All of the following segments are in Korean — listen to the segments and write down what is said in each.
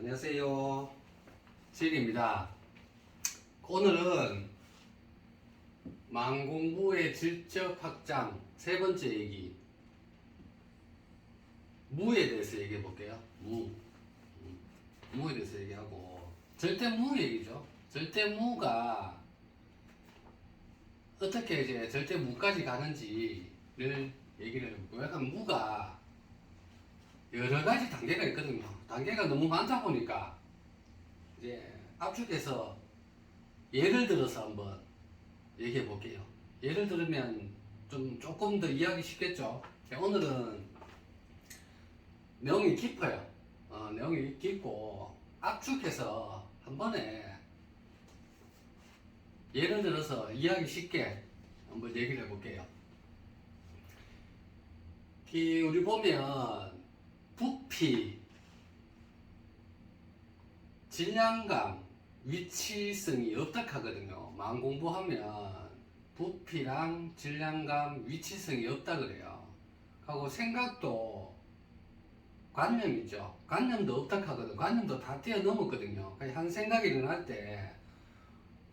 안녕하세요. 지일입니다. 오늘은 망공부의 질적 확장 세 번째 얘기, 무에 대해서 얘기해 볼게요. 무에 대해서 얘기하고, 절대무 얘기죠. 절대무가 어떻게 이제 절대무까지 가는지를 얘기를 해보고, 약간 무가 여러 가지 단계가 있거든요. 단계가 너무 많다 보니까 이제 압축해서 예를 들어서 한번 얘기해 볼게요. 예를 들으면 조금 더 이해하기 쉽겠죠. 오늘은 내용이 깊어요. 내용이 깊고 압축해서 한 번에 예를 들어서 이해하기 쉽게 한번 얘기를 해 볼게요. 우리 보면 부피, 질량감, 위치성이 없다 하거든요. 망 공부하면 부피랑 질량감, 위치성이 없다 그래요. 하고 생각도 관념이죠. 관념도 없다 하거든요. 관념도 다 뛰어넘었거든요. 한 생각이 일어날 때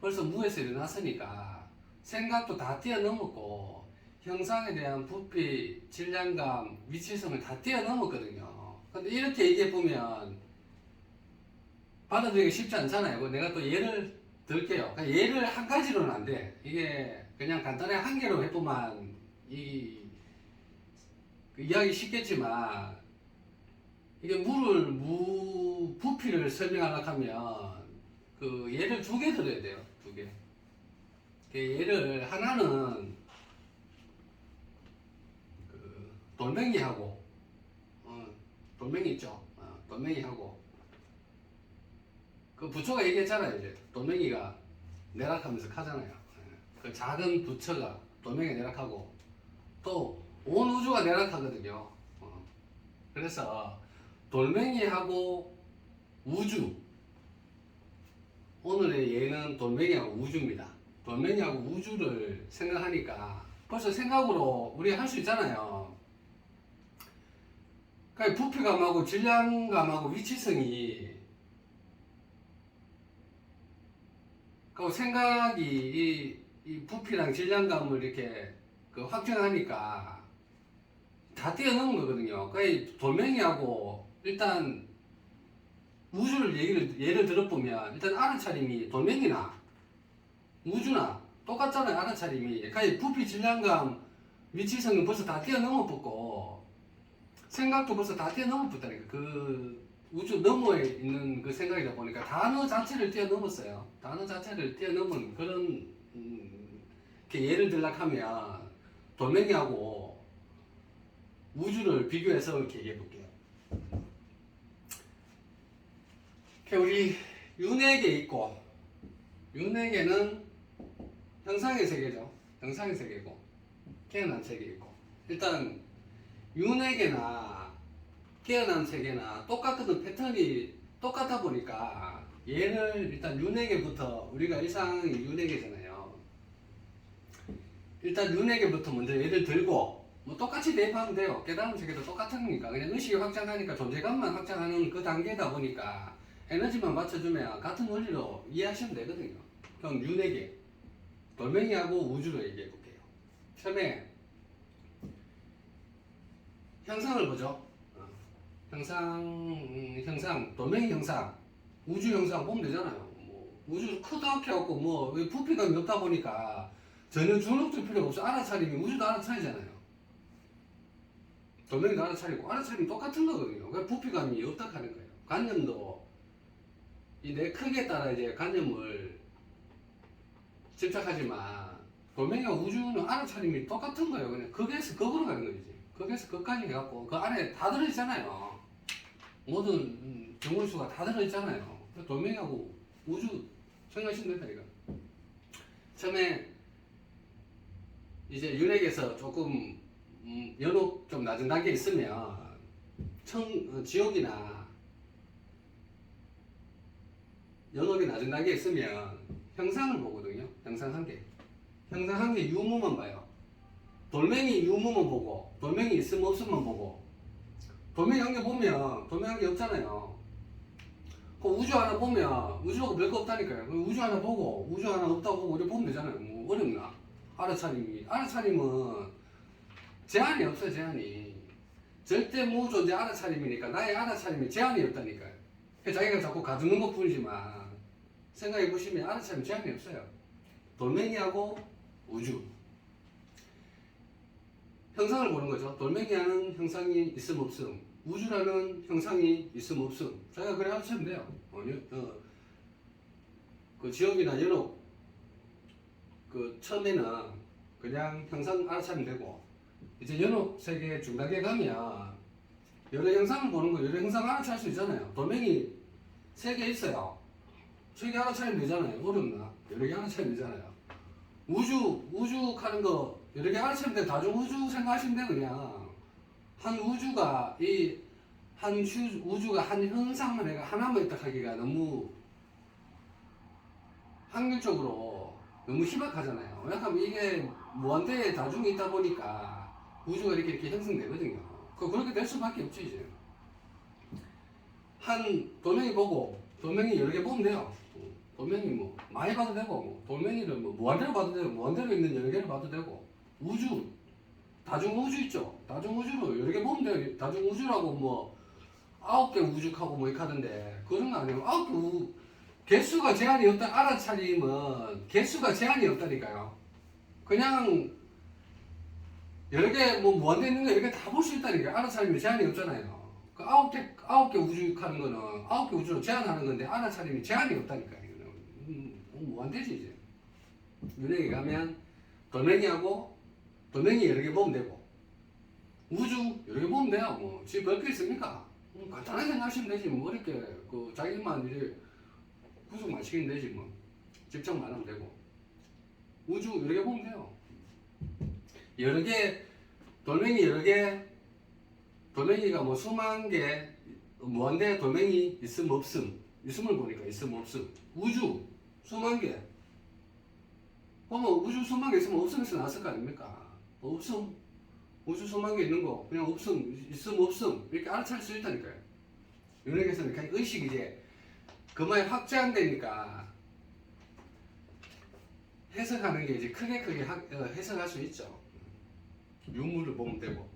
벌써 무에서 일어났으니까 생각도 다 뛰어넘었고 형상에 대한 부피, 질량감, 위치성을 다 뛰어넘었거든요. 근데 이렇게 얘기해보면 받아들이기 쉽지 않잖아요. 내가 또 예를 들게요. 예를 한 가지로는 안 돼. 이게 그냥 간단하게 한 개로 해보면 이해하기 쉽겠지만, 이게 무 부피를 설명하려고 하면 그 예를 두 개 들어야 돼요. 두 개. 예를 하나는 그 돌멩이하고, 돌멩이 있죠. 돌멩이하고 그 부처가 얘기했잖아요. 이제 돌멩이가 내락하면서 가잖아요. 그 작은 부처가 돌멩이가 내락하고 또 온 우주가 내락하거든요. 그래서 돌멩이하고 우주, 오늘의 예는 돌멩이하고 우주입니다. 돌멩이하고 우주를 생각하니까 벌써 생각으로 우리 할 수 있잖아요. 그러니까 부피감하고 질량감하고 위치성이, 그 생각이 이 부피랑 질량감을 이렇게 확정하니까 다 뛰어넘은 거거든요. 그러니까 돌멩이하고 일단 우주를 예를 들어보면 일단 알아차림이 돌멩이나 우주나 똑같잖아요. 알아차림이. 그러니까 부피, 질량감, 위치성은 벌써 다 뛰어넘었고 생각도 벌써 다 뛰어넘었다니까. 그 우주 너머에 있는 그 생각이다 보니까 단어 자체를 뛰어넘었어요. 단어 자체를 뛰어넘은 그런 이렇게 예를 들려고 하면 돌멩이하고 우주를 비교해서 이렇게 얘기해 볼게요. 우리 윤회계 있고, 윤회계는 형상의 세계죠. 형상의 세계고 깨어난 세계 있고, 일단 윤회계나 깨어난 세계나 똑같거든. 패턴이 똑같아 보니까 얘를 일단 윤회계부터, 우리가 일상이 윤회계잖아요. 일단 윤회계부터 먼저 예를 들고 뭐 똑같이 대입하면 돼요. 깨달은 세계도 똑같으니까 그냥 의식이 확장하니까 존재감만 확장하는 그 단계다 보니까 에너지만 맞춰주면 같은 원리로 이해하시면 되거든요. 그럼 윤회계, 돌멩이하고 우주로 얘기해 볼게요. 처음에 형상을 보죠. 형상, 돌멩이 형상, 우주 형상 보면 되잖아요. 뭐 우주 크다고 해갖고 뭐 부피감이 없다 보니까 전혀 주눅들 필요가 없어. 알아차림이 우주도 알아차리잖아요. 돌멩이도 알아차리고 알아차림이 똑같은 거거든요. 그러니까 부피감이 없다 하는 거예요. 관념도 이 내 크기에 따라 이제 관념을 집착하지만 돌멩이와 우주는 알아차림이 똑같은 거예요. 그냥 극에서 극으로 가는 거지. 극에서 극까지 해갖고 그 안에 다 들어있잖아요. 모든 정원수가 다 들어있잖아요. 돌멩이하고 우주 생각하시면 된다 이거. 처음에 이제 윤회계에서 조금 연옥 좀 낮은 단계에 있으면 지옥이나 연옥이 낮은 단계에 있으면 형상을 보거든요. 형상 한 개. 형상 한 개 유무만 봐요. 돌멩이 유무만 보고, 돌멩이 있으면 없으면 보고, 돌멩이 한 개 보면 돌멩이 한 개 없잖아요. 그 우주 하나 보면 우주하고 별거 없다니까요. 그 우주 하나 보고 우주 하나 없다고 보고 우리 보면 되잖아요. 뭐 어렵나? 알아차림은 제한이 없어요. 제한이 절대 무존재 알아차림이니까 나의 알아차림에 제한이 없다니까요. 자기가 자꾸 가두는 것 뿐이지만 생각해 보시면 알아차림 제한이 없어요. 돌멩이하고 우주 형상을 보는 거죠. 돌멩이라는 형상이 있음 없음, 우주라는 형상이 있음 없음. 자기가 그래 알아차리면 돼요. 그 지역이나 연옥 그 처음에는 그냥 형상 알아차리면 되고 이제 연옥 세계 중단계 가면 여러 형상을 보는 거 여러 형상 알아차릴 수 있잖아요. 돌멩이 3개 있어요. 3개 알아차리면 되잖아요. 어렵나? 여러 개 알아차리면 되잖아요. 우주 하는 거 여러 개 알아차리면 돼. 다중우주 생각하시면 돼. 그냥 한 우주가 우주가 한 형상만 해가 하나만 있다 하기가 너무 확률적으로 너무 희박하잖아요. 왜냐하면 이게 무한대의 다중이 있다 보니까 우주가 이렇게 형성되거든요. 그렇게 될 수밖에 없지 이제. 한 돌멩이 보고 돌멩이 여러 개 보면 돼요. 돌멩이 뭐 많이 봐도 되고 뭐 돌멩이를 뭐 무한대로 봐도 되고 무한대로 있는 여러 개를 봐도 되고 우주 다중우주 있죠. 다중우주로 여러 개 보면 돼요. 다중우주라고 뭐 9개 우주하고 뭐 이렇게 하던데 그런 거 아니에요. 9개 개수가 제한이 없다 알아차림은 개수가 제한이 없다니까요. 그냥 여러 개 뭐 무한대 있는 거 여러 개 다 볼 수 있다니까요. 알아차림이 제한이 없잖아요. 그 9개 우주 하는 거는 9개 우주로 제한하는 건데 알아차림이 제한이 없다니까요. 무한대지 이제. 윤회에 가면 돌멩이하고 돌멩이 여러 개 보면 되고 우주 여러 개 보면 돼요. 뭐 집에 별게 있습니까? 간단하게 생각하시면 되지 뭐 어렵게 그 자기만 이제 구성만 시키면 되지 뭐 집착만 하면 되고 우주 여러 개 보면 돼요. 여러 개 돌멩이 여러 개 돌멩이가 뭐 수만 개 무한대 돌멩이 있음 없음 있음을 보니까 있음 없음 우주 수만 개 보면 우주 수만 개 있으면 없음에서 나왔을 거 아닙니까? 없음 우주 수만 개 있는 거 그냥 없음 있음 없음 이렇게 알아차릴 수 있다니까요. 윤핵에서는 그냥 의식이 이제 그만이 확장되니까 해석하는 게 이제 크게 해석할 수 있죠. 유물을 보면 되고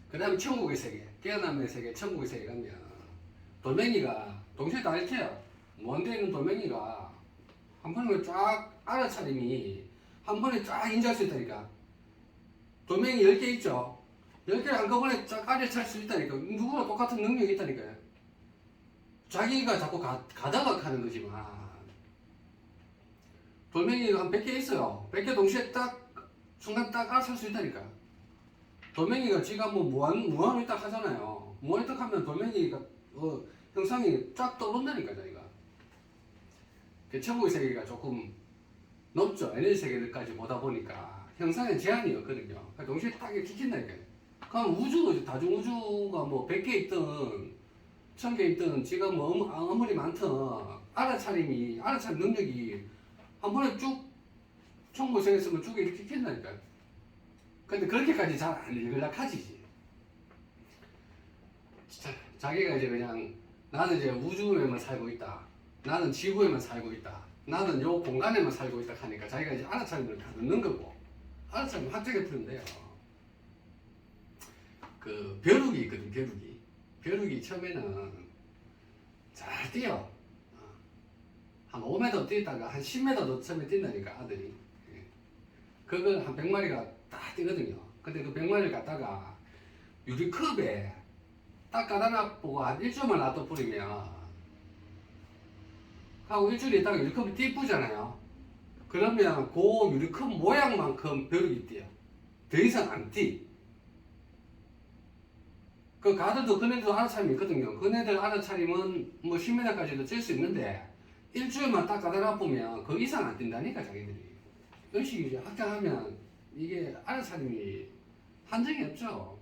그 다음에 천국의 세계 깨어남의 세계 천국의 세계 가면 돌멩이가 동시에 다 이렇게요. 먼데 있는 돌멩이가 한 번에 쫙 알아차림이 한 번에 쫙 인지할 수 있다니까. 돌멩이 10개 있죠. 10개를 한꺼번에 쫙 알아차릴 수 있다니까. 누구나 똑같은 능력이 있다니까요. 자기가 자꾸 가다가 하는 거지만 돌멩이가 한 100개 있어요. 100개 동시에 딱 순간 딱 알아차릴 수 있다니까. 돌멩이가 지가 뭐 무한을 딱 하잖아요. 무한을 딱 하면 돌멩이가 형상이 쫙 떠오른다니까 자기가. 천국의 세계가 조금 높죠. 에너지 세계까지 보다 보니까 형상에 제한이 없거든요. 그러니까 동시에 딱 이렇게 키킨다니까요. 그럼 우주도 다중우주가 뭐 100개 있든 1000개 있든 지가 뭐 아무리 많든 알아차림 능력이 한 번에 쭉 천국의 세계 쓰면 쭉 이렇게 키킨다니까요. 근데 그렇게까지 잘 안 일락하지. 자기가 이제 그냥 나는 이제 우주에만 살고 있다. 나는 지구에만 살고 있다. 나는 요 공간에만 살고 있다 하니까 자기가 이제 알아차림을 다 넣는 거고 알아차림 확정해 풀면 돼요. 그 벼룩이 있거든. 벼룩이 처음에는 잘 뛰어. 한 5m 뛰다가 한 10m도 처음에 뛴다니까 아들이. 그걸 한 100마리가 다 뛰거든요. 근데 그 100마리를 갖다가 유리컵에 딱 갖다 놔보고 한 일주일만 놔둬 버리면 하고 일주일 있다가 유리컵이 띠쁘잖아요. 그러면 그 유리컵 모양만큼 벼룩이 뛰어. 더 이상 안 뛰. 그 가들도 그네들도 알아차림이 있거든요. 그네들 알아차림은 뭐 10m까지도 찔 수 있는데 일주일만 딱 갖다 놔보면 그 이상 안 뛴다니까 자기들이. 의식이 이제 확장하면 이게 알아차림이 한정이 없죠.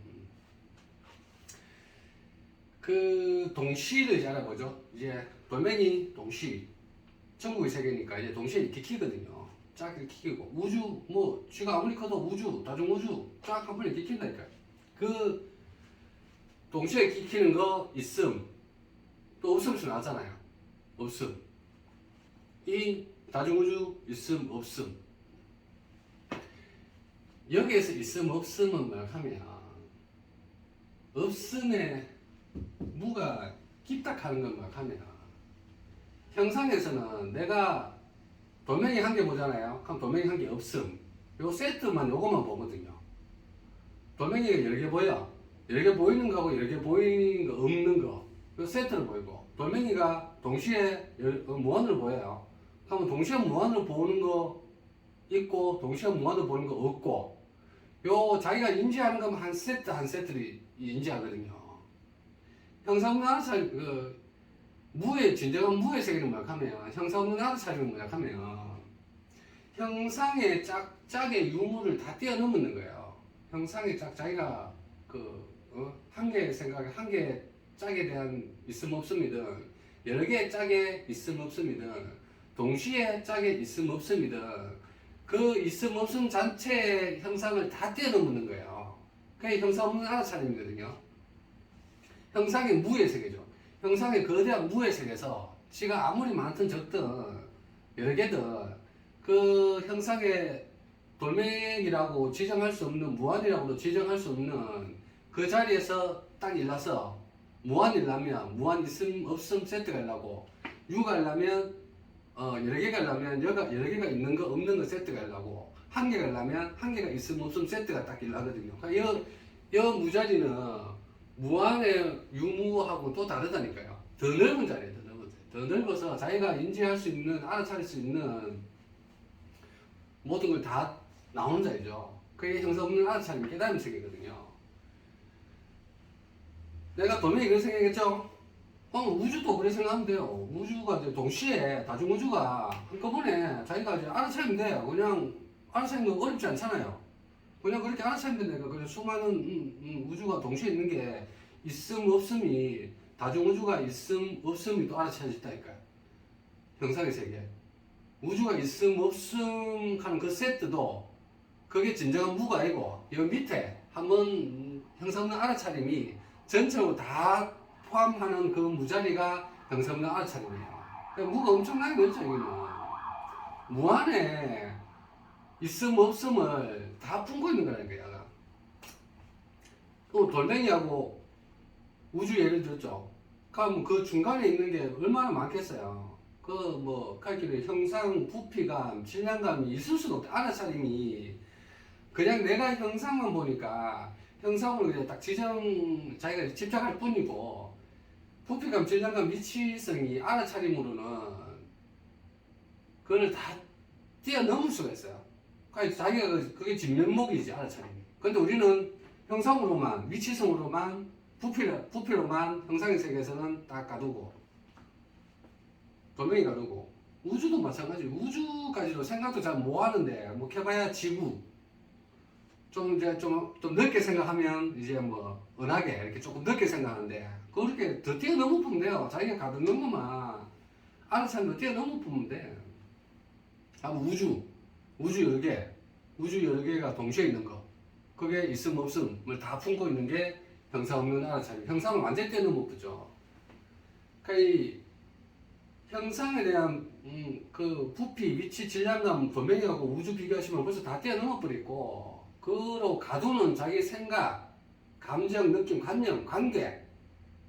그 동시를 이제 알아보죠. 이제 돌멩이 동시 천국의 세계니까 이제 동시에 이렇게 키거든요. 쫙 이렇게 키고 우주 뭐 쥐가 아무리 커도 우주 다중우주 쫙 한 번에 이렇게 킨다니까. 그 동시에 키키는 거 있음 또 없음수 나왔잖아요. 없음. 이 다중우주 있음 없음. 여기에서 있음 없음은 뭐냐면 없음에 무가 깊다하는 건 뭐냐면 형상에서는 내가 돌멩이 한 개 보잖아요. 그럼 돌멩이 한 개 없음. 요 세트만 요것만 보거든요. 돌멩이가 여러 개 보여. 여러 개 보이는 거하고 여러 개 보이는 거 없는 거. 요 세트를 보이고 돌멩이가 동시에 무한으로 보여요. 그러면 동시에 무한으로 보는 거 있고 동시에 무한으로 보는 거 없고 요 자기가 인지하는 것만 한 세트 한 세트를 인지하거든요. 형상없는 알아차림 무의 진정한 무의 세계는 뭐냐면 형상없는 알아차림은 뭐냐면 형상의 짝의 유무를 다 뛰어넘는 거예요. 형상의 자기가 한 개의 생각에 한 개의 짝에 대한 있음 없음이든 여러 개의 짝에 있음 없음이든 동시에 짝에 있음 없음이든 그 있음 없음 전체의 형상을 다 뛰어넘는 거예요. 그게 형상 없는 알아차림이거든요. 형상의 무의 세계죠. 형상의 거대한 무의 세계에서 지가 아무리 많든 적든 여러 개든 그 형상의 돌멩이라고 지정할 수 없는 무한이라고도 지정할 수 없는 그 자리에서 딱 일어나서 무한이라면 무한 있음 없음 세트가 일어나고 유가 일어나면 여러 개가 일어나면 여러 개가 있는 거 없는 거 세트가 일어나고 한 개가 일어나면 한 개가 있음 없음 세트가 딱 일어나거든요. 그러니까 이 무자리는 무한의 유무하고 또 다르다니까요. 더 넓은 자리예요. 더 넓어서 자기가 인지할 수 있는 알아차릴 수 있는 모든 걸 다 나오는 자리죠. 그게 형상 없는 알아차림 깨달음 세계거든요. 내가 돌멩이 그렇게 생각했죠? 우주도 그렇게 생각하면 돼요. 우주가 이제 동시에 다중우주가 한꺼번에 자기가 이제 알아차리면 돼요. 그냥 알아차리는 거 어렵지 않잖아요. 그냥 그렇게 알아차리면 되니까 그냥 수많은 우주가 동시에 있는 게 있음 없음이 다중우주가 있음 없음이 또 알아차려진다니까요. 형상의 세계. 우주가 있음 없음 하는 그 세트도 그게 진정한 무가 아니고 이 밑에 한번 형상 없는 알아차림이 전체로 다 포함하는 그 무자리가 형상 없는 알아차림이에요. 그러니까 무가 엄청나게 넓죠. 이거는 무한에 있음 없음을 다 품고 있는 거라니까요. 또 돌멩이하고 우주 예를 들었죠. 그럼 그 중간에 있는 게 얼마나 많겠어요. 칼길에 형상, 부피감, 질량감이 있을 수가 없다. 알아차림이 그냥 내가 형상만 보니까 형상으로 그냥 딱 자기가 집착할 뿐이고 부피감, 질량감, 위치성이 알아차림으로는 그걸 다 뛰어넘을 수가 있어요. 그러니까 자기가 그게 진면목이지 알아차림이. 근데 우리는 형상으로만, 위치성으로만, 부피로만 형상의 세계에서는 딱 가두고 돌멩이 가두고 우주도 마찬가지. 우주까지도 생각도 잘 못하는데 뭐 해봐야 지구 좀 넓게 생각하면 이제 뭐 은하계 이렇게 조금 넓게 생각하는데 그렇게 더 뛰어넘어 보면 돼요. 자기가 가두는 것만 알아차리면 뛰어넘어 보면 돼. 우주 여러 개가 동시에 있는 거 그게 있음 없음을 다 품고 있는 게 형상 없는 알아차림. 형상을 완전히 뛰어넘어 보죠. 그러니까 이 형상에 대한 그 부피, 위치, 질량감, 돌멩이하고 우주 비교하시면 벌써 다 뛰어넘어 버리고 그로 가두는 자기 생각, 감정, 느낌, 관념, 관계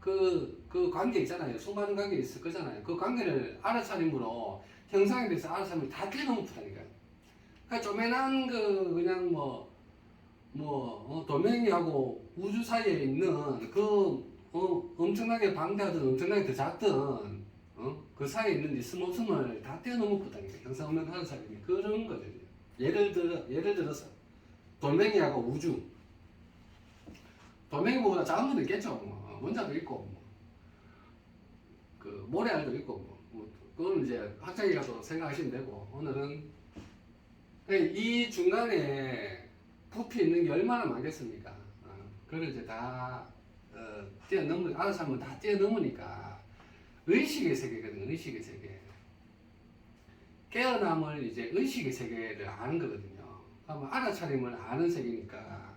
그 관계 있잖아요. 수많은 관계 있을 거잖아요. 그 관계를 알아차림으로 형상에 대해서 알아차림을 다 뛰어넘어 보다니까요. 그러니까 쪼매난 그냥 돌멩이하고 우주 사이에 있는 엄청나게 방대하든 엄청나게 더 작든 그 사이에 있는 있음 없음을 다 뛰어넘어 보다니까. 형상 없는 알아차림이 그런 거죠. 예를 들어서 돌멩이하고 우주. 돌멩이보다 작은 것도 있겠죠. 원자도 있고, 모래알도 있고, 그거는 이제 학자에 가서 생각하시면 되고, 오늘은 이 중간에 부피 있는 게 얼마나 많겠습니까? 그걸 이제 다 알아서 하면 다 뛰어넘으니까 의식의 세계거든요. 의식의 세계. 깨어남을 이제 의식의 세계를 아는 거거든요. 그러면 알아차림을 아는 세계니까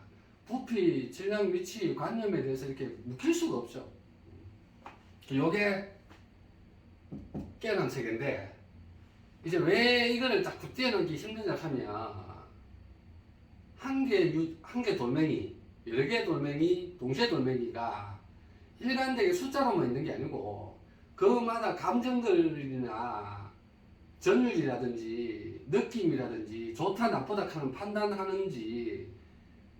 부피, 질량, 위치, 관념에 대해서 이렇게 묵힐 수가 없죠. 요게 깨어난 세계인데 이제 왜 이거를 자꾸 뛰어넘기 힘드냐 하면 한 개 돌멩이, 여러 개 돌멩이, 동시에 돌멩이가 일관되게 숫자로만 있는 게 아니고 그마다 감정들이나 전율이라든지 느낌이라든지 좋다 나쁘다 하는 판단하는지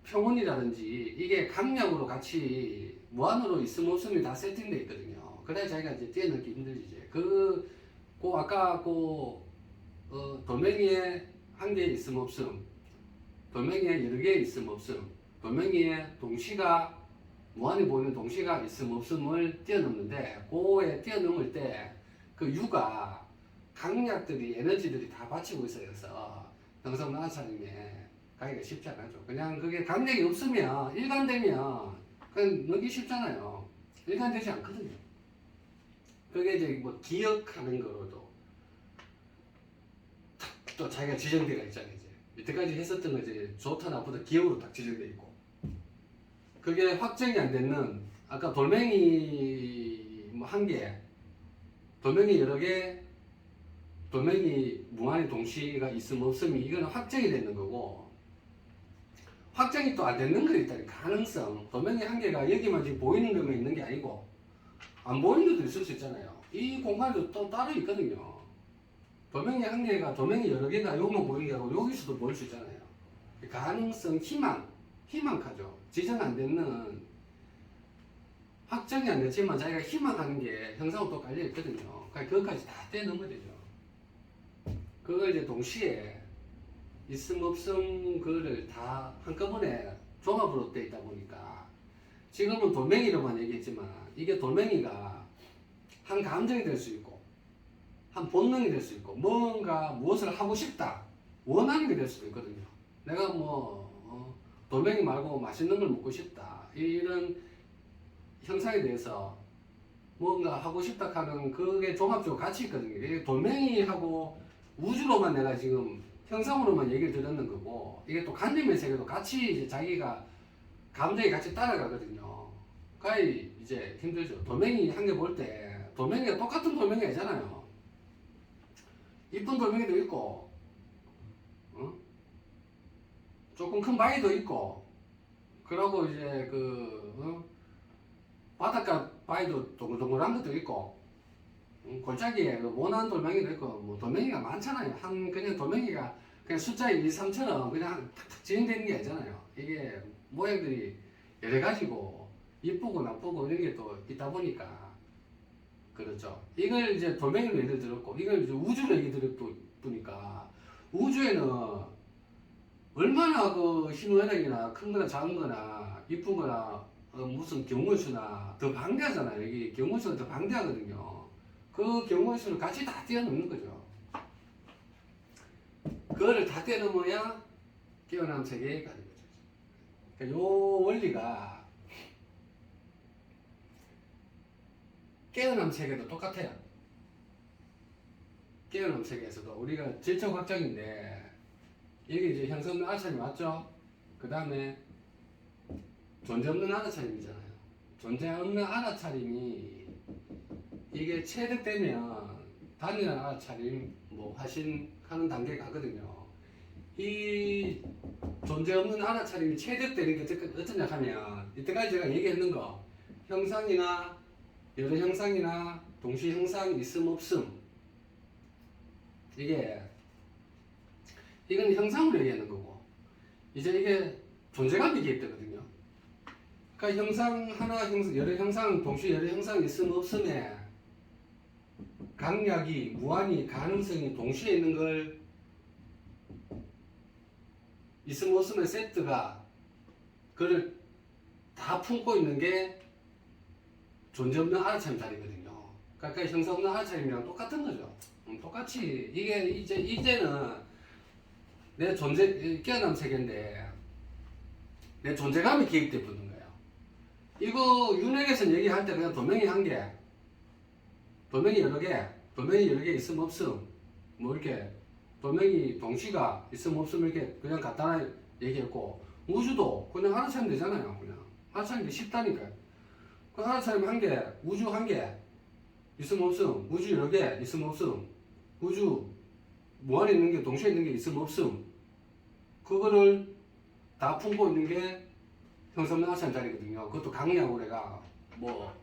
평온이라든지 이게 강약으로 같이 무한으로 있음 없음이 다 세팅되어 있거든요. 그래야 자기가 이제 뛰어넘기 힘들지. 아까 돌멩이에 한 개 있음 없음, 돌멩이에 여러 개 있음 없음, 돌멩이에 동시가 무한히 보이는 동시가 있음 없음을 뛰어넘는데 그에 뛰어넘을 때 그 유가 강약들이 에너지들이 다 받치고 있어서 영상 나사님에 가기가 쉽지 않죠. 그냥 그게 강약이 없으면 일관되면 그냥 넣기 쉽잖아요. 일관되지 않거든요. 그게 이제 뭐 기억하는 거로도 또 자기가 지정되어 있잖아요. 이제 이때까지 했었던 거 이제 좋다 나쁘다 기억으로 딱 지정되어 있고 그게 확정이 안 되는 아까 돌멩이 뭐 한 개, 돌멩이 여러 개, 돌멩이 무한히 동시가 있음 없음이 이거는 확정이 되는 거고 확정이 또 안 되는 거 있다니 가능성 돌멩이 한 개가 여기만 지금 보이는 것만 있는 게 아니고 안 보이는 것도 있을 수 있잖아요. 이 공간도 또 따로 있거든요. 돌멩이 한 개가 돌멩이 여러 개가 여기만 보이는 게 아니고 여기서도 보일 수 있잖아요. 가능성 희망하죠. 지정 안 되는 확정이 안 되지만 자기가 희망하는 게 형상으로 또 깔려 있거든요. 그러니까 그것까지 다 떼놓으면 되죠. 그걸 이제 동시에 있음 없음 그거를 다 한꺼번에 종합으로 돼 있다 보니까 지금은 돌멩이로만 얘기했지만 이게 돌멩이가 한 감정이 될 수 있고 한 본능이 될 수 있고 뭔가 무엇을 하고 싶다 원하는 게 될 수도 있거든요. 내가 돌멩이 말고 맛있는 걸 먹고 싶다 이런 형상에 대해서 뭔가 하고 싶다 하는 그게 종합적으로 같이 있거든요. 이게 돌멩이하고 우주로만 내가 지금 형상으로만 얘기를 들었는 거고 이게 또 관념의 세계도 같이 이제 자기가 감정이 같이 따라가거든요. 그게 이제 힘들죠. 돌멩이 한 개 볼 때 돌멩이가 똑같은 돌멩이가 있잖아요. 이쁜 돌멩이도 있고 조금 큰 바위도 있고 그러고 이제 바닷가 바위도 동글동글한 것도 있고 골짜기에 모난 돌멩이도 있고 뭐 돌멩이가 많잖아요. 그냥 돌멩이가 그냥 숫자 1, 2, 3처럼 그냥 탁탁 지정되는 게 아니잖아요. 이게 모양들이 여러 가지고 이쁘고 나쁘고 이런 게 또 있다 보니까 그렇죠. 이걸 이제 돌멩이로 예를 들었고 이걸 이제 우주로 얘기 들었으니까 우주에는 얼마나 그 신호애락이나 큰 거나 작은 거나 이쁜 거나 무슨 경우수나 더 방대하잖아요. 여기 경우수가 더 방대하거든요. 그 경우수를 같이 다 뛰어넘는 거죠. 그거를 다 뛰어넘어야 깨어남 세계에 가는 거죠. 그러니까 요 원리가 깨어남 세계도 똑같아요. 깨어남 세계에서도 우리가 질적 확정인데 여기 이제 형성 없는 알아차림 맞죠? 그 다음에 존재 없는 알아차림이잖아요. 존재 없는 알아차림이 이게 체득되면 단일한 알아차림, 뭐 화신하는 단계에 가거든요. 이 존재 없는 알아차림이 체득되는 게 어떠냐 하면 이때까지 제가 얘기했는 거 형상이나 여러 형상이나 동시 형상 있음 없음 이건 형상으로 얘기하는 거고 이제 이게 존재감이 기입되거든요. 그러니까 형상 하나, 여러 형상, 동시 여러 형상 있음 없음에 강약이 무한히 가능성이 동시에 있는 걸 있음 없음의 세트가 그를 다 품고 있는 게 존재 없는 알아차림 자리거든요. 그러니까 형상 없는 알아차림이랑 똑같은 거죠. 똑같이 이게 이제는 내 존재 깨어남 세계인데 내 존재감이 기입돼 붙는 거예요. 이거 윤핵에서 얘기할 때 그냥 돌멩이 한 개, 돌멩이 여러 개 있음 없음 뭐 이렇게 돌멩이 동시가 있음 없음 이렇게 그냥 간단하게 얘기했고 우주도 그냥 알아차리면 되잖아요. 그냥 알아차리면 쉽다니까요. 그 알아차리면 한 개, 우주 한 개, 있음 없음. 우주 여러 개 있음 없음. 우주 무한에 있는 게 동시에 있는 게 있음 없음. 그거를 다 품고 있는 게 형성면 아차림자리거든요. 그것도 강약으로 내가 뭐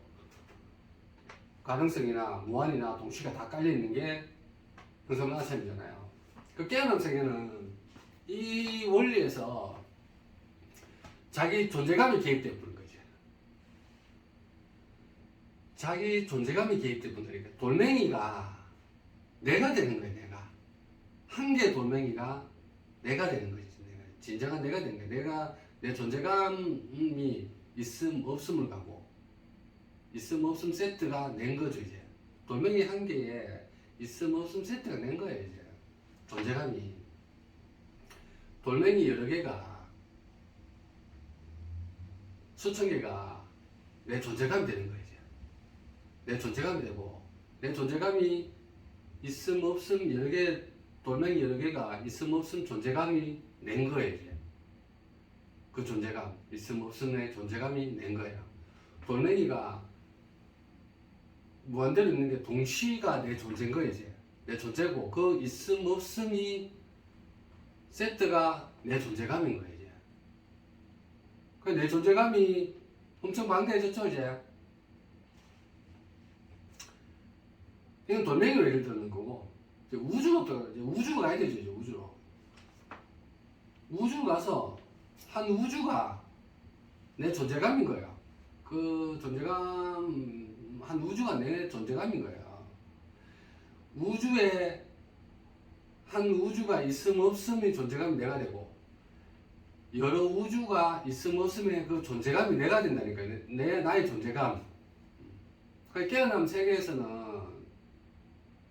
가능성이나 무한이나 동시가 다 깔려 있는 게 형성면 아차림이잖아요. 그 깨어남 세계는 이 원리에서 자기 존재감이 개입되어 버린 거지. 자기 존재감이 개입되어 버린 거니까 돌멩이가 내가 되는 거야. 내가 한 개 돌멩이가 내가 되는 거지. 내가 진정한 내가 되는 거야. 내가 내 존재감이 있음 없음을 가고 있음 없음 세트가 낸 거죠. 이제 돌멩이 한 개에 있음 없음 세트가 낸 거예요. 이제 존재감이 돌멩이 여러 개가 수천 개가 내 존재감이 되는 거예요. 이제 내 존재감이 되고 내 존재감이 있음 없음 여러 개 돌멩이 여러 개가 있음 없음 존재감이 낸 거예요. 이제 그 존재감 있음 없음의 존재감이 낸 거예요. 돌멩이가 무한대로 있는 게 동시가 내 존재인 거예요. 이제 내 존재고 그 있음 없음이 세트가 내 존재감인 거예요. 이제 내 존재감이 엄청 방대해졌죠. 이제 이건 돌멩이로 예를 들는 거고 이제 우주로 또 이제 우주로 가야 되죠. 이제 우주로 가서 한 우주가 내 존재감인 거예요. 그 존재감 한 우주가 내 존재감인 거예요. 우주에 한 우주가 있음 없음의 존재감이 내가 되고 여러 우주가 있음 없음의 그 존재감이 내가 된다니까요. 나의 존재감. 그 깨어남 세계에서는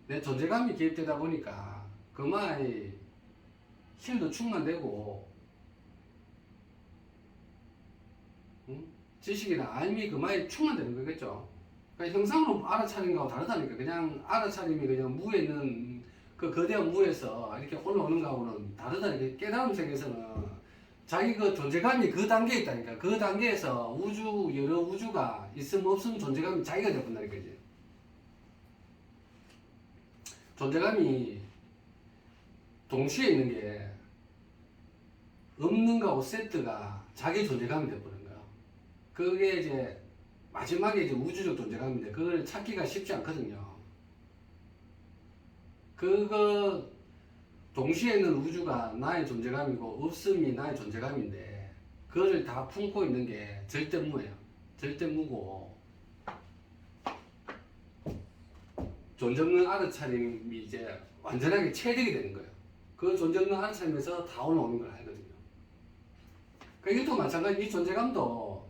내 존재감이 개입되다 보니까 그마의 힘도 충만되고 지식이나 알미 그마에 충만되는 거겠죠. 그러니까 형상으로 알아차린 거하고 다르다니까. 그냥 알아차림이 그냥 무에 있는 그 거대한 무에서 이렇게 올라오는 거하고는 다르다니까. 깨달음 세계에서는 자기 그 존재감이 그 단계에 있다니까. 그 단계에서 여러 우주가 있음 없음 존재감이 자기가 되어본다니까. 이제 존재감이 동시에 있는 게 없는 거하고 세트가 자기 존재감이 되어버린 거야. 그게 이제 마지막에 이제 우주적 존재감인데 그걸 찾기가 쉽지 않거든요. 그거 동시에 있는 우주가 나의 존재감이고 없음이 나의 존재감인데 그거를 다 품고 있는 게 절대무예요. 절대무고 존재없는 알아차림이 이제 완전하게 체득이 되는 거예요. 그 존재없는 알아차림에서 다 올라오는 걸 하거든요. 그러니까 이것도 마찬가지. 이 존재감도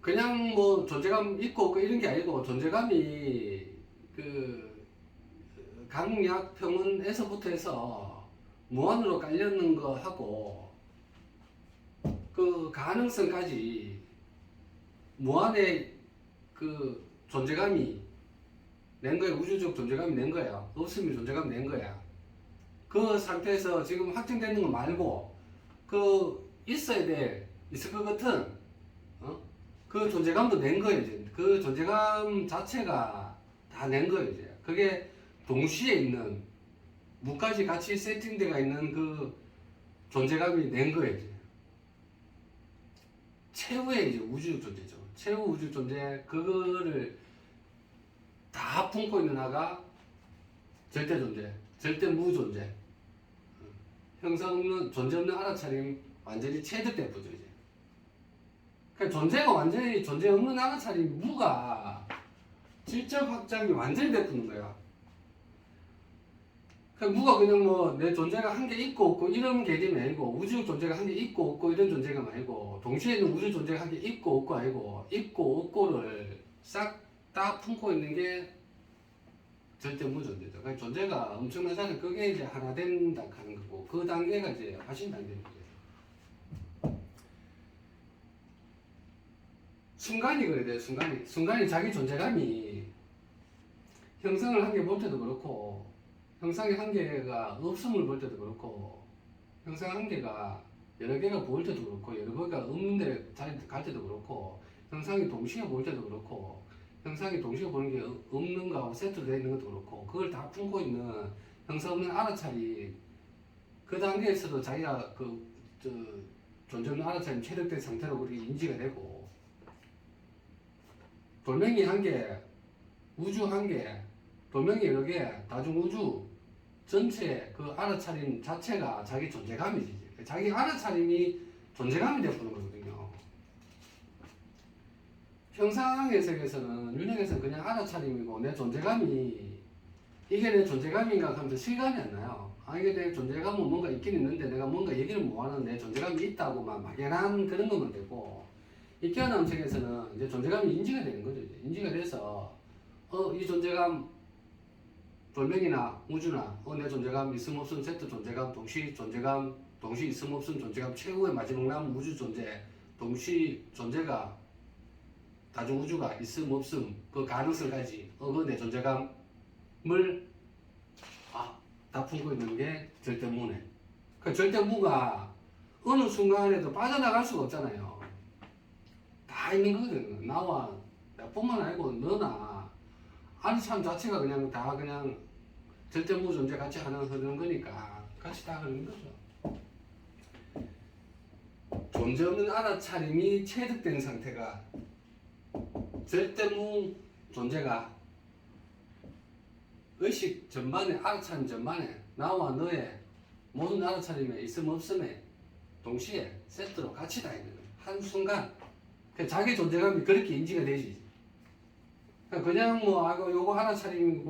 그냥 뭐 존재감 있고 없고 이런 게 아니고 존재감이 그 강약 평원에서부터 해서 무한으로 깔려있는 거 하고 그 가능성까지 무한의 그 존재감이 낸 거야. 우주적 존재감이 낸 거야. 없음이 존재감이 낸 거야. 그 상태에서 지금 확정되는 거 말고 그 있을 것 같은 그 존재감도 낸 거예요. 이제 그 존재감 자체가 다 낸 거예요. 이제 그게 동시에 있는 무까지 같이 세팅되어 있는 그 존재감이 낸 거예요. 이제 최후의 이제 우주적 존재죠. 최후 우주 존재 그거를 다 품고 있는 하가 절대 존재, 절대 무 존재. 형성 없는 존재 없는 알아차림 완전히 체득된 거죠. 이제 그러니까 존재가 완전히 존재 없는 알아차림 무가 질적 확장이 완전히 베푸는 거야. 그러니까 무가 그냥 뭐 내 존재가 한 개 있고 없고 이런 개념이 아니고 우주 존재가 한 개 있고 없고 이런 존재가 아니고 동시에 있는 우주 존재가 한 개 있고 없고 아니고 있고 없고를 싹 다 품고 있는 게 절대 무 존재죠. 그러니까 존재가 엄청나잖아요. 그게 이제 하나 된다 하는 거고 그 단계가 이제 화신 단계입니다. 순간이 그래야 돼요. 순간이 자기 존재감이 형상을 한 개 볼 때도 그렇고 형상의 한 개가 없음을 볼 때도 그렇고 형상 한 개가 여러 개가 보일 때도 그렇고 여러 개가 없는 데 갈 때도 그렇고 형상이 동시에 보일 때도 그렇고 형상이 동시에 보는 게 없는 거하고 세트로 되어 있는 것도 그렇고 그걸 다 품고 있는 형상 없는 알아차림 그 단계에서도 자기가 저 존재 없는 알아차림 체득된 상태로 그렇게 인지가 되고 돌멩이 한 개, 우주 한 개, 돌멩이 여러 개, 다중 우주 전체 그 알아차림 자체가 자기 존재감이지. 자기 알아차림이 존재감이 되어버리는 거거든요. 형상 해석에서는 윤핵에서는 그냥 알아차림이고 내 존재감이 이게 내 존재감인가 하면서 실감이 안 나요. 아 이게 내 존재감은 뭔가 있긴 있는데 내가 뭔가 얘기를 못하는 내 존재감이 있다고만 막연한 그런 거면 되고 이케아남 책에서는 이제 존재감이 인지가 되는 거죠. 이제. 인지가 돼서 이 존재감 돌멩이나 우주나 내 존재감 있음 없음 세트 존재감 동시 존재감 동시 있음 없음 존재감 최후의 마지막 남은 우주 존재 동시 존재가 다중 우주가 있음 없음 그 가능성까지 그 내 존재감을 다 품고 있는 게 절대무네. 그 절대무가 어느 순간에도 빠져나갈 수가 없잖아요. 다 있는 거거든. 나와 나뿐만 아니고 너나 알참 자체가 그냥 다 그냥 절대무 존재 같이 흐르는 거니까 같이 다 흐르는 거죠. 존재 없는 알아차림이 체득된 상태가 절대무 존재가 의식 전반에 알아차림 전반에 나와 너의 모든 알아차림에 있음 없음에 동시에 세트로 같이 다 있는 거예요. 한순간 자기 존재감이 그렇게 인지가 되지. 그냥 요거 알아차림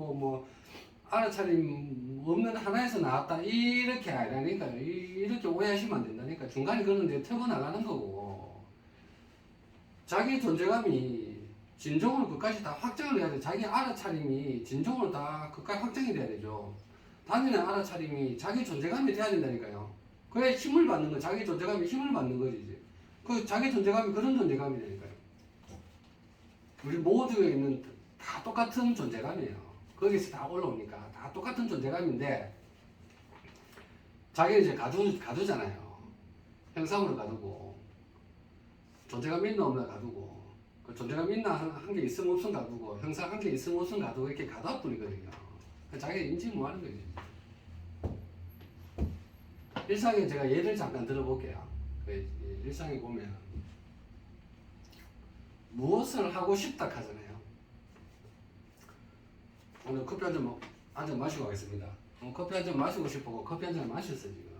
알아차림 없는 하나에서 나왔다 이렇게 아니라니까요. 이렇게 오해하시면 안 된다니까. 중간에 그런 데 터고 나가는 거고 자기 존재감이 진정으로 끝까지 다 확정을 해야 돼. 자기 알아차림이 진정으로 다 끝까지 확정이 돼야 되죠. 단순히 알아차림이 자기 존재감이 돼야 된다니까요. 그래 힘을 받는 거, 자기 존재감이 힘을 받는 거지 이제. 그 자기 존재감이 그런 존재감이 되니까요. 우리 모두에 있는 다 똑같은 존재감이에요. 거기서 다 올라오니까 다 똑같은 존재감인데 자기는 이제 가두잖아요. 형상으로 가두고 존재감 있나 없나 가두고 그 존재감 있나 한 게 있음 없음 가두고 형상 한 게 있음 없음 가두고 이렇게 가다 뿐이거든요. 자기가 인지 못하는 거지. 일상에 제가 예를 잠깐 들어볼게요. 일상에 보면 무엇을 하고 싶다 하잖아요. 오늘 커피 한 잔 마시고 가겠습니다. 커피 한 잔 마시고 싶고 커피 한 잔 마셨어요 지금.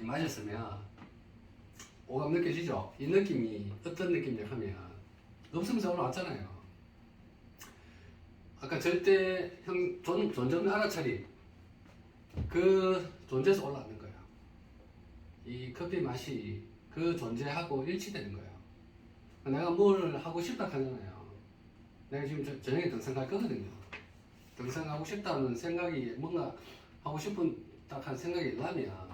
마셨으면 오감 느껴지죠? 이 느낌이 어떤 느낌이냐 하면 없으면서 올라왔잖아요. 아까 절대 존재 없는 알아차림 그 존재에서 올라왔는 거예요. 이 커피 맛이 그 존재하고 일치되는 거예요. 내가 뭘 하고 싶다 하잖아요. 내가 지금 저녁에 등산 갈 거거든요. 등산하고 싶다는 생각이 뭔가 하고 싶은 딱 한 생각이 나면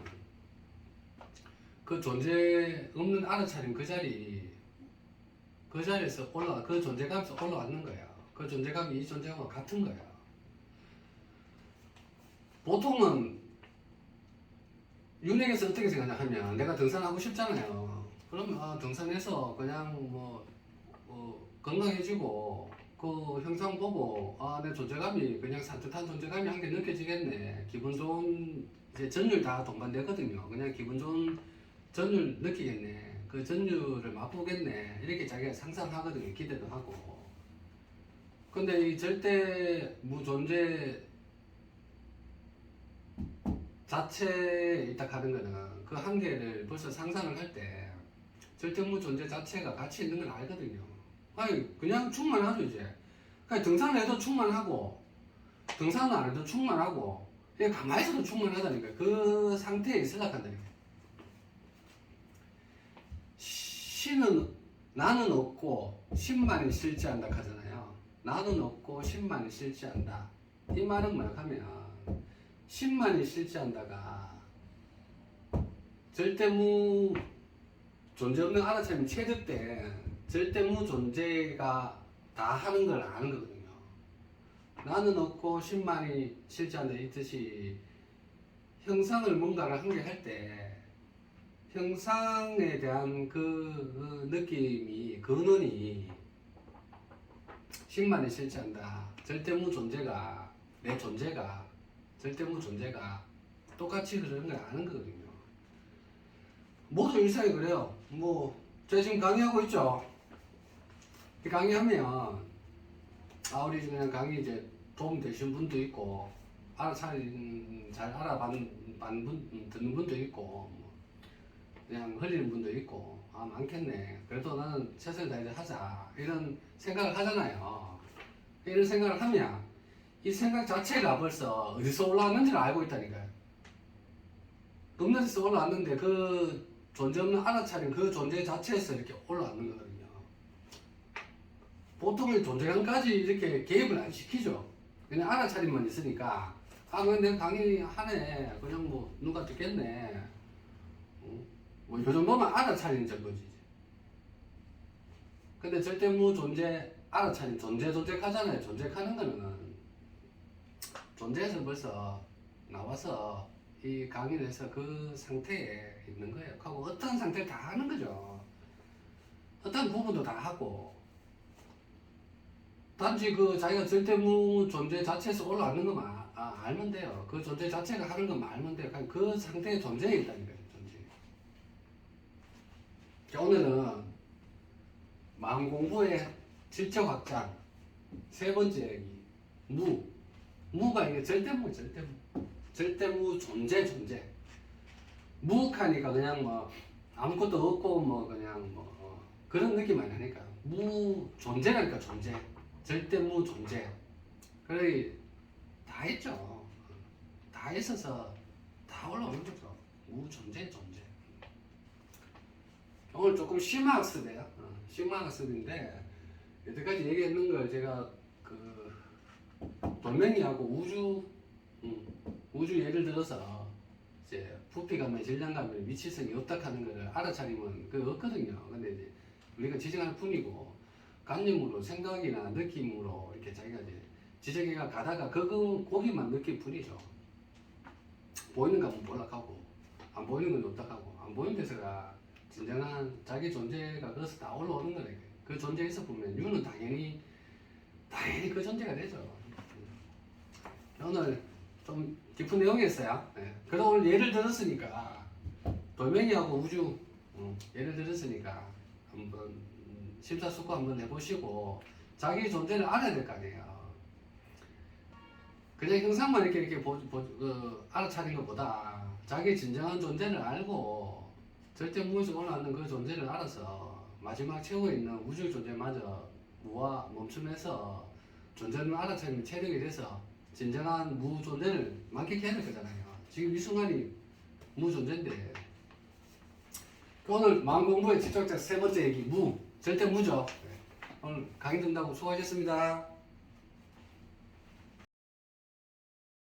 그 존재 없는 알아차림 그 자리에서 그 존재감에서 올라왔는 거야. 그 존재감이 이 존재감과 같은 거야. 보통은 윤핵에서 어떻게 생각하냐 하면 내가 등산하고 싶잖아요. 그러면 등산해서 그냥 건강해지고 그 형상 보고 내 존재감이 그냥 산뜻한 존재감이 한 게 느껴지겠네. 기분 좋은 이제 전율 다 동반되거든요. 그냥 기분 좋은 전율 느끼겠네. 그 전율을 맛보겠네. 이렇게 자기가 상상하거든요. 기대도 하고. 근데 이 절대 무존재 자체에 있다 하는 거는 그 한계를 벌써 상상을 할 때 절대 무존재 자체가 같이 있는 걸 알거든요. 아니 그냥 충만하죠 이제. 그러니까 등산을 해도 충만하고 등산을 안 해도 충만하고 그냥 가만히 있어도 충만하다니까. 그 상태에 있으려고 한다니까. 나는 없고 신만이 실제한다 하잖아요. 나는 없고 신만이 실제한다. 이 말은 뭐냐 하면 신만이 실제한다가 절대무 존재 없는 알아차림 체득된 절대무 존재가 다 하는 걸 아는 거거든요. 나는 없고 신만이 실제한다 이 뜻이 형상을 뭔가를 한 개 할 때 형상에 대한 그 느낌이 근원이 식만에 실체한다. 절대무 존재가 내 존재가 절대무 존재가 똑같이 그러는 걸 아는 거거든요. 모든 일상이 그래요. 뭐 제가 지금 강의하고 있죠. 이 강의하면 우리 그냥 강의 이제 도움 되신 분도 있고 잘 알아봤는 분 듣는 분도 있고 뭐 그냥 흘리는 분도 있고 많겠네. 그래도 나는 최선을 다해서 하자 이런 생각을 하잖아요. 이런 생각을 하면 이 생각 자체가 벌써 어디서 올라왔는지를 알고 있다니까요. 없는 데서 올라왔는데 그 존재 없는 알아차린 그 존재 자체에서 이렇게 올라왔는 거거든요. 보통의 존재감까지 이렇게 개입을 안 시키죠. 그냥 알아차림만 있으니까 그냥 내가 강의 하네 그냥 뭐 누가 듣겠네 뭐 이 정도만 알아차리는 정도지. 근데 절대 뭐 존재 알아차린 존재하잖아요. 존재하는 거는 존재에서 벌써 나와서 이 강의를 해서 그 상태에 있는 거예요. 하고 어떤 상태를 다 하는 거죠. 어떤 부분도 다 하고 단지 그 자기가 절대무 존재 자체에서 올라가는 것만 알면 돼요. 그 존재 자체가 하는 것만 알면 돼요. 그 상태의 존재에 있다니까요. 존재. 자, 오늘은 마음 공부의 질적 확장 세 번째 얘기 무가 이게 절대무 존재 무하니까 그냥 뭐 아무것도 없고 뭐 그냥 뭐 그런 느낌 아니니까 무 존재라니까 존재 절대무 존재 그래 다 했죠. 다 있어서 다 올라오는 거죠. 무 존재 오늘 조금 심화학습이에요. 심화학습인데 여태까지 얘기했는 걸 제가 그 돌멩이하고 우주 예를 들어서 이제 부피감의 질량감의 미치성이 없다 하는 거를 알아차리면 그거 없거든요. 근데 이제 우리가 지적할 뿐이고 관념으로 생각이나 느낌으로 이렇게 자기가 이제 지적해가 가다가 거기만 느낄 뿐이죠. 보이는 거 하면 몰락하고 안 보이는 건 어떡하고 안 보이는 데서가 진정한 자기 존재가 거기서 다 올라오는 거네. 그 존재에서 보면 유는 당연히 그 존재가 되죠. 오늘 좀 깊은 내용이었어요. 네. 그럼 오늘 예를 들었으니까 돌멩이하고 우주 예를 들었으니까 한번 심사숙고 한번 해보시고 자기 존재를 알아야 될 거 아니에요. 그냥 형상만 이렇게 알아차린 것보다 자기 진정한 존재를 알고 절대 무에서 올라오는 그 존재를 알아서 마지막 최후에 있는 우주 존재마저 무와 멈춤해서 존재를 알아차리는 체력이 돼서 진정한 무 존재를 만끽해야 될 거잖아요. 지금 이 순간이 무 존재인데 오늘 마음 공부의 집중자 세 번째 얘기 절대 무죠. 오늘 강의 듣는다고 수고하셨습니다.